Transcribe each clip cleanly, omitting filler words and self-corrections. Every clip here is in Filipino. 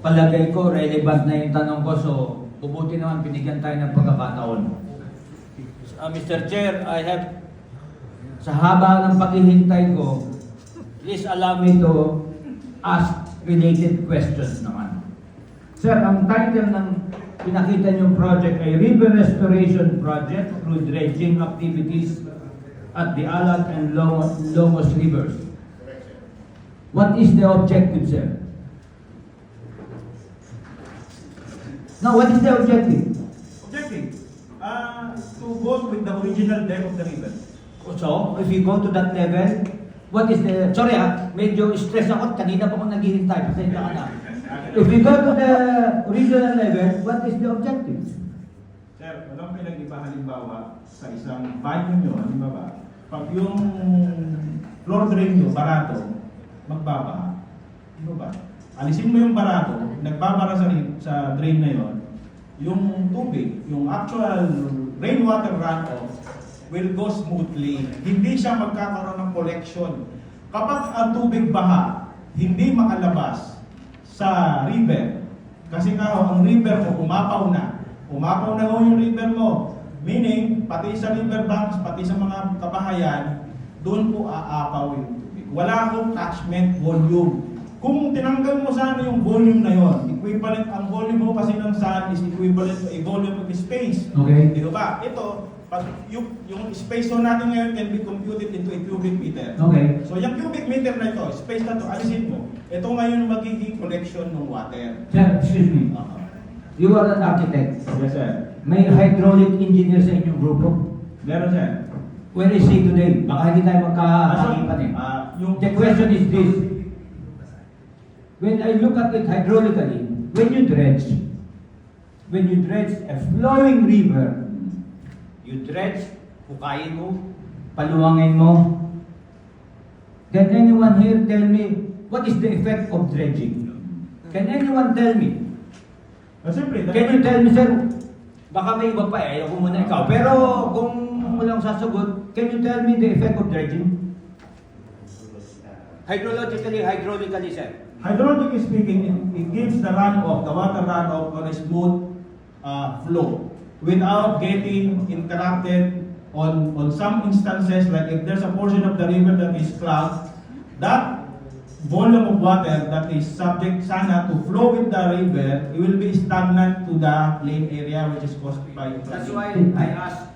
Palagay ko, relevant na yung tanong ko, so bubuti naman binigyan tayo ng pagkakataon. Mr. Chair, I have, sa haba ng paghihintay ko, please allow me to ask related questions naman. Sir, ang title ng pinakita niyong project ay River Restoration Project through dredging activities at the Alat and Lomos Rivers. What is the objective, sir? Now, what is the objective? Objective, to go with the original depth of the river. So, if you go to that level, what is the... Sorry medyo stress ako. Kanina pa ako naghihintay. Pasensya ka na. If you go to the original level, what is the objective? Sir, walang pinag-iba halimbawa sa isang banyo nyo, halimbawa, pag yung floor drain nyo, barato, magbabaha. Di ba? Alisin mo yung barato, nagbabara sa drain na yon, yung tubig, yung actual rainwater runoff will go smoothly. Hindi siya magkakaroon ng collection. Kapag ang tubig baha, hindi makalabas sa river, kasi ang river mo umapaw na yung river mo, meaning pati sa river banks, pati sa mga kabahayan, doon po aapaw yung tubig. Wala akong catchment volume. Kung tinanggal mo sana yung volume na yon, equivalent, ang volume mo kasi ng sun is equivalent to a volume of space. Okay. Di ba? Ito, yung space zone natin ngayon can be computed into a cubic meter. Okay. So yung cubic meter na ito, space na ito, alisin mo. Ito ngayon magiging collection ng water. Sir, excuse me. You are an architect. Yes, sir. May hydraulic engineer sa inyong grupo. Meron, sir. Where is he today? Baka hindi tayo magkakakipan eh. The question is this. When I look at it hydraulically, when you dredge a flowing river, you dredge, hukayin mo, paluwangin mo, can anyone here tell me what is the effect of dredging? Can anyone tell me? Siyempre, Can you tell me, sir? Baka may iba pa eh, ayaw ko muna ikaw. Pero kung walang sasagot, can you tell me the effect of dredging? Hydraulically, sir. hydraulically speaking, it gives the runoff, the water runoff on a smooth flow without getting interrupted on some instances, like if there's a portion of the river that is clogged, that volume of water that is subject sana to flow with the river, it will be stagnant to the plain area which is caused by That's why I asked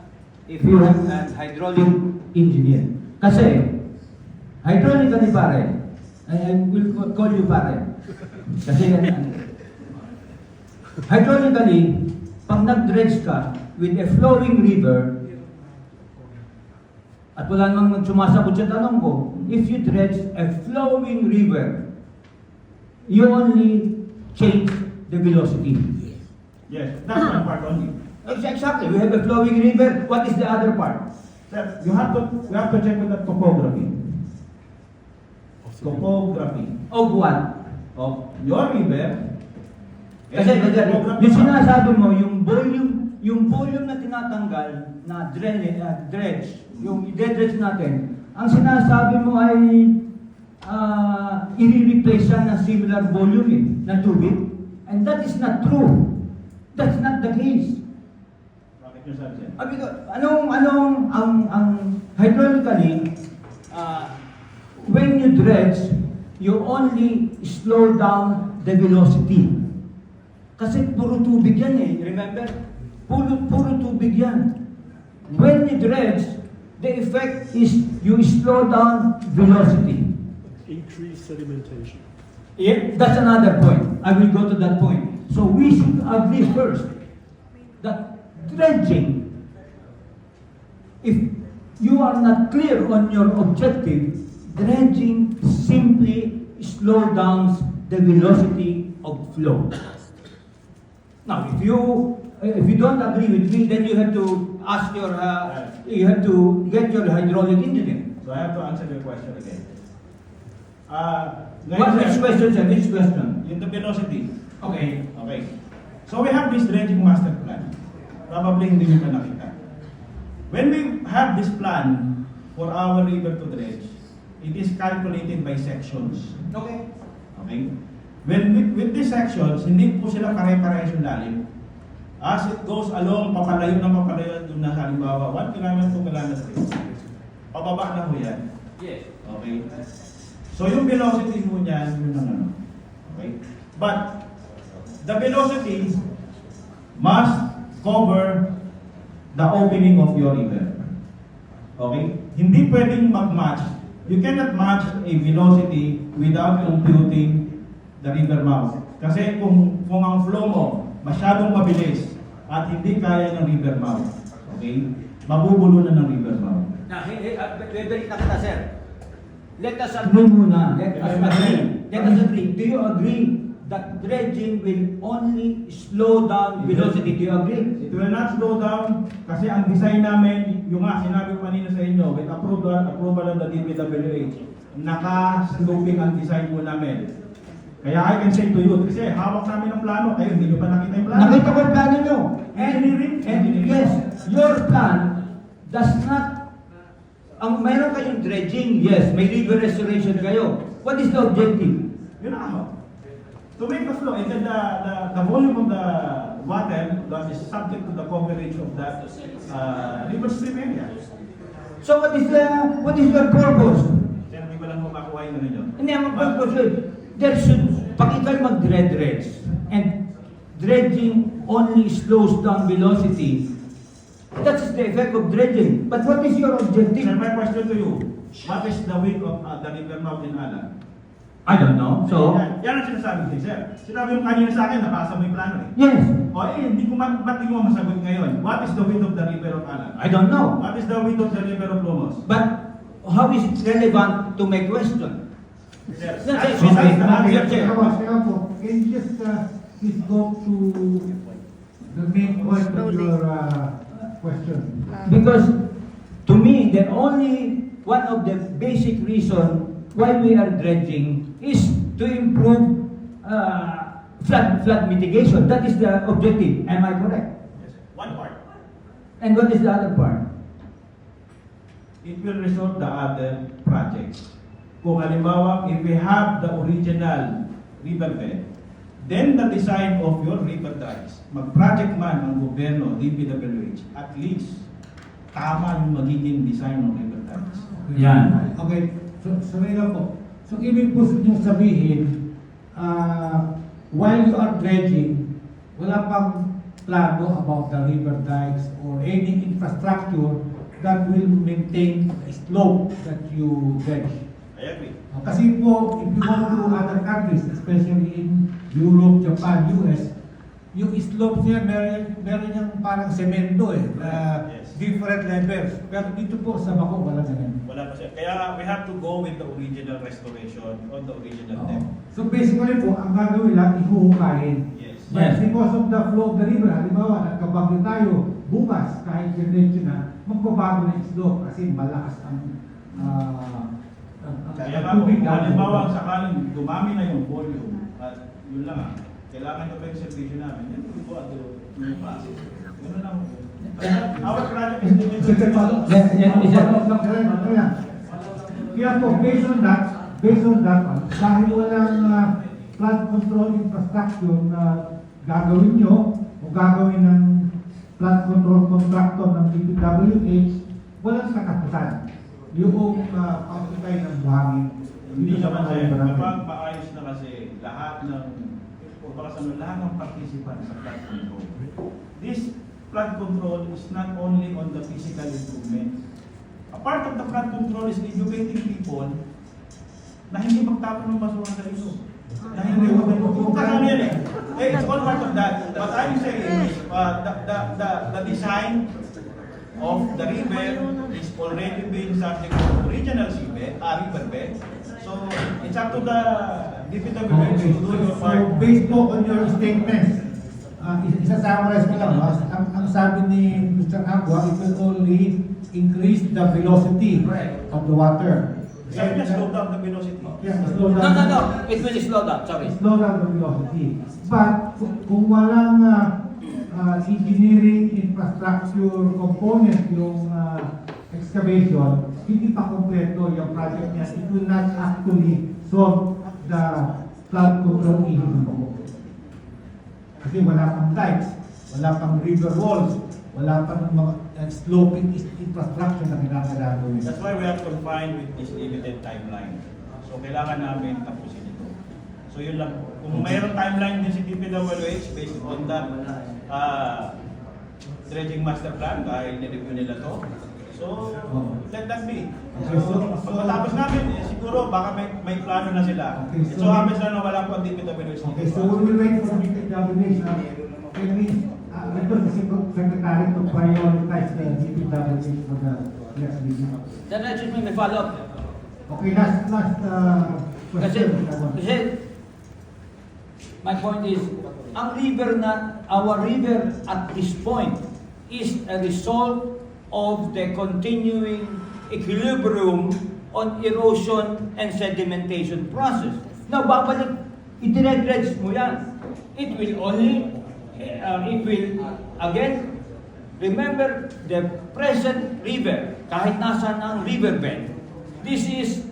if you have an hydraulic engineer. Kasi, hydraulically pare, I will call you pare. Kasi, hydraulically, pag nag-dredge ka with a flowing river, at wala namang sumasagot sa tanong ko, if you dredge a flowing river, you only change the velocity. Yes, that's one part only. Exactly. We have a flowing river. What is the other part? Sir, we have to check with the topography. Topography Of what? of your river. Kasi yung sinasabi mo, yung volume na tinatanggal na dredge, yung i-dredge natin, ang sinasabi mo ay i-replace siya ng similar volume na tubig. And that is not true. That's not the case. Bakit yung sabi, sir? Ang hydraulically, when you dredge, you only slow down the velocity. Kasi puro tubig yan eh. Remember? Puro tubig yan. When you dredge, the effect is you slow down velocity. Increase sedimentation. Yeah, that's another point. I will go to that point. So we should agree first that dredging, if you are not clear on your objective, dredging simply slow down the velocity of flow. Now, if you don't agree with me, then you have to ask you have to get your hydraulic engineer. So I have to answer your question again. Which question, sir? Which question? Yung the velocity. Okay. Okay. So we have this dredging master plan. Probably hindi nyo pa nakita. When we have this plan for our river to dredge, it is calculated by sections. Okay. Okay? with these sections, hindi po sila pare-parehas yung lalim. As it goes along, papalayo doon na halimbawa, 1 km, 2 km. Pababa na ho yan. Yes. Okay? So yung velocity mo niyan, yun ang ano. Okay? But, the velocity must cover the opening of your river. Okay? Hindi pwedeng mag-match. You cannot match a velocity without computing the river mouth. Kasi kung ang flow mo masyadong mabilis at hindi kaya ng river mouth, okay? Mabubulo na ng river mouth. Bebalik na kita, sir. Let us agree muna. Let us agree. Do you agree that dredging will only slow down velocity? Do you agree? It will not slow down kasi ang design namin, yung nga sinabi ko kanina sa inyo, with approval of the DPWH, naka-sloping ang design po namin. Kaya I can say to you, kasi hawak namin ang plano, kayo hindi nyo pa nakita yung plano. Nakita ko yung plano nyo. Engineering. Yes, your plan does not, ang mayroon kayong dredging, yes, may river restoration kayo. What is the objective? Yun na ako. To make the flow, and then the volume of the water that is subject to the coverage of that river stream area. So what is your purpose? Sir, hindi ko lang mo makuha yung ano nyo. Hindi, ang purpose yun. There should, pag ikaw mag-dredge, and dredging only slows down velocity, that is the effect of dredging. But what is your objective? Sir, my question to you, what is the width of the river mouth in Alan? I don't know. So, Yan ang sinasabi ko, sir. Sinabi mo kanina sa akin, nabasa mo yung plano eh. yes, O hindi ko ba't di mo masagot ngayon? What is the width of the river of Alan? I don't know. What is the width of the river of Lumos? But how is it relevant to my question? Sir, Sir, that's sir, the sir, answer, sir. sir. Can you just please go to the main point of your question? Because to me, the only one of the basic reason why we are dredging is to improve flood mitigation. That is the objective. Am I correct? Yes, sir. One part. And what is the other part? It will resolve the other projects. Kung halimbawa, if we have the original riverbed, then the design of your river drives, mag-project man ang gobyerno, DPWH, at least, tama yung magiging design ng river drives. Yan. Okay, so ngayon po. So ibig po niyong sabihin, while you are dredging, wala pang plano about the river dikes or any infrastructure that will maintain the slope that you dredge. I agree. Kasi po, if you go to other countries, especially in Europe, Japan, US, yung slopes niya, meron niyang parang semento eh, na Yes. different levels. Pero dito po sa Bako, wala ganun. Wala pa siya. Kaya we have to go with the original restoration on the original Oo. depth. So basically po, ang gagawin lang, ihuhukayin. Yes. But Yes. because of the flow of the river, halimbawa, nagkabagyo tayo, bukas, kahit diretso na, magbabago na yung slope kasi malakas ang Kaya nga po, tubig. kung halimbawa sakaling dumami na yung volume, at yun lang kailangan nyo pa yung servisyo namin, yan po at yung process. Yun lang po. Our project is limited. Kaya po, based on that, dahil walang flood control infrastructure na gagawin nyo o gagawin ng flood control contractor ng DPWH, walang katapusan. Yung pagkakay ng buhangin. Hindi naman sa sir, barangay. kapag maayos na kasi lahat ng lahat ng participant sa flood control. This flood control is not only on the physical improvement. A part of the flood control is educating people na hindi magtapon ng basura sa ilog. Na hindi magtapon yan eh. It's all part of that. But I'm saying, the design of the river is already being subject to original riverbed. So, it's up to the DPWH to do your part. So, based po on your statements, isa-summarize ko lang, no? Ang sabi ni Mr. Agua, it will only increase the velocity of the water. Sabi niya, slow down the velocity. Yeah, slow No, down. no, no. It will slow down. Sorry. Slow down the velocity. But kung walang engineering infrastructure component yung excavation, hindi pa kompleto yung project niya. It will not actually solve the flood control issues po. Kasi wala pang dikes, wala pang river walls, wala pang mga sloping infrastructure na kailangan gawin. That's why we are confined with this limited timeline. So kailangan namin tapusin ito. So yun lang. Kung mayroong timeline din si DPWH based on that dredging master plan, dahil nireview nila to. So, let that be. Okay, So, pagkatapos namin, siguro baka may plano na sila. Okay, so- So, happens na wala po ang DPWH. Okay, so we will wait for the DPWH. Can we, request the Secretary to prioritize the DPWH for the next meeting? Then excuse me, may follow-up. Okay, last Kasi, question. my point is, our river at this point is a result of the continuing equilibrium on erosion and sedimentation process. Now, babalik, itinedredge mo yan. It will again, remember the present river, kahit nasa ang riverbed, this is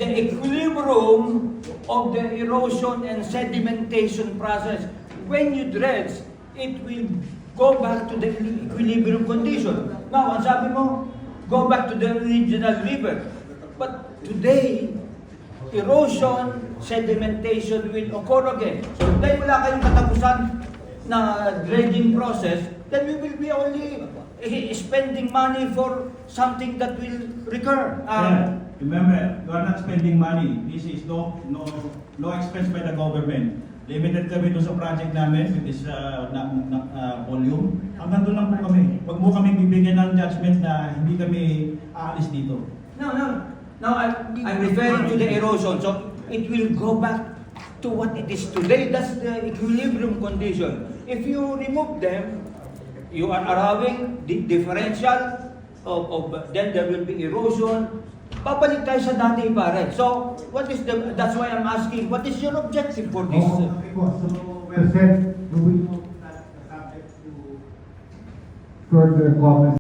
the equilibrium of the erosion and sedimentation process. When you dredge, it will go back to the equilibrium condition. Now, ang sabi mo, go back to the original river. But today, erosion, sedimentation will occur again. So, dahil wala kayong katapusan na dredging process, then we will be only spending money for something that will recur. Remember, you are not spending money. This is no expense by the government. Limited kami doon sa project namin with this volume. Hanggang doon lang po kami. Huwag mo kami bibigyan ng judgment na hindi kami aalis dito. No, I'm referring to the erosion. So it will go back to what it is today. That's the equilibrium condition. If you remove them, you are allowing the differential then there will be erosion. Babalik tayo sa dati pare. So that's why I'm asking, what is your objective for this? So, well said. We will move that subject to further comments.